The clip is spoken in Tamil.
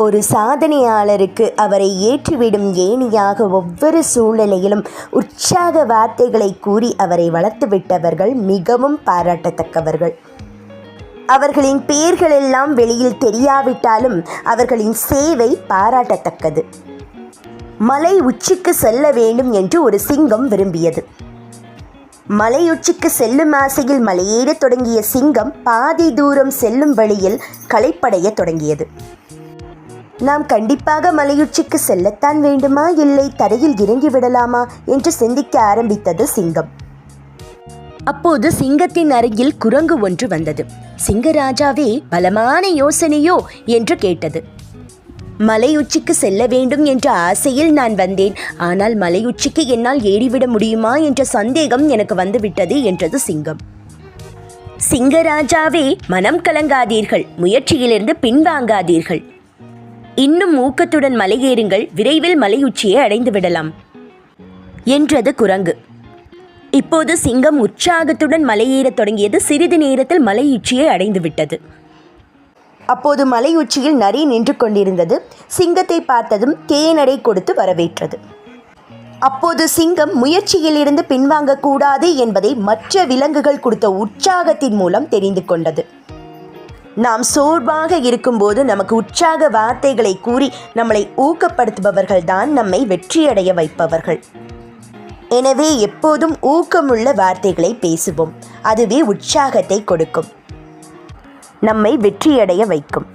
ஒரு சாதனையாளருக்கு அவரை ஏற்றிவிடும் ஏணியாக ஒவ்வொரு சூழ்நிலையிலும் உற்சாக வார்த்தைகளை கூறி அவரை வளர்த்துவிட்டவர்கள் மிகவும் பாராட்டத்தக்கவர்கள். அவர்களின் பெயர்களெல்லாம் வெளியில் தெரியாவிட்டாலும் அவர்களின் சேவை பாராட்டத்தக்கது. மலை உச்சிக்கு செல்ல வேண்டும் என்று ஒரு சிங்கம் விரும்பியது. மலையுச்சிக்கு செல்லும் ஆசையில் மலையேறத் தொடங்கிய சிங்கம் பாதி தூரம் செல்லும் வழியில் களைப்படைய தொடங்கியது. நாம் கண்டிப்பாக மலையுச்சிக்கு செல்லத்தான் வேண்டுமா, இல்லை தரையில் இறங்கிவிடலாமா என்று சிந்திக்க ஆரம்பித்தது சிங்கம். அப்போது சிங்கத்தின் அருகில் குரங்கு ஒன்று வந்தது. சிங்கராஜாவே, பலமான யோசனையோ என்று கேட்டது. மலையுச்சிக்கு செல்ல வேண்டும் என்ற ஆசையில் நான் வந்தேன். ஆனால் மலையுச்சிக்கு என்னால் ஏறிவிட முடியுமா என்ற சந்தேகம் எனக்கு வந்துவிட்டது என்றது சிங்கம். சிங்கராஜாவே, மனம் கலங்காதீர்கள், முயற்சியிலிருந்து பின்வாங்காதீர்கள். இன்னும் ஊக்கத்துடன் மலையேறுங்கள், விரைவில் மலையுச்சியை அடைந்து விடலாம் என்றது குரங்கு. இப்போது சிங்கம் உற்சாகத்துடன் மலையேறத் தொடங்கியது. சிறிது நேரத்தில் மலையுச்சியை அடைந்து விட்டது. அப்போது மலையுச்சியில் நரி நின்று கொண்டிருந்தது. சிங்கத்தை பார்த்ததும் தேனடை கொடுத்து வரவேற்றது. அப்போது சிங்கம் முயற்சியிலிருந்து பின்வாங்கக்கூடாது என்பதை மற்ற விலங்குகள் கொடுத்த உற்சாகத்தின் மூலம் தெரிந்து கொண்டது. நாம் சோர்வாக இருக்கும்போது நமக்கு உற்சாக வார்த்தைகளை கூறி நம்மளை ஊக்கப்படுத்துபவர்கள்தான் நம்மை வெற்றியடைய வைப்பவர்கள். எனவே எப்போதும் ஊக்கமுள்ள வார்த்தைகளை பேசுவோம். அதுவே உற்சாகத்தை கொடுக்கும், நம்மை வெற்றியடைய வைக்கும்.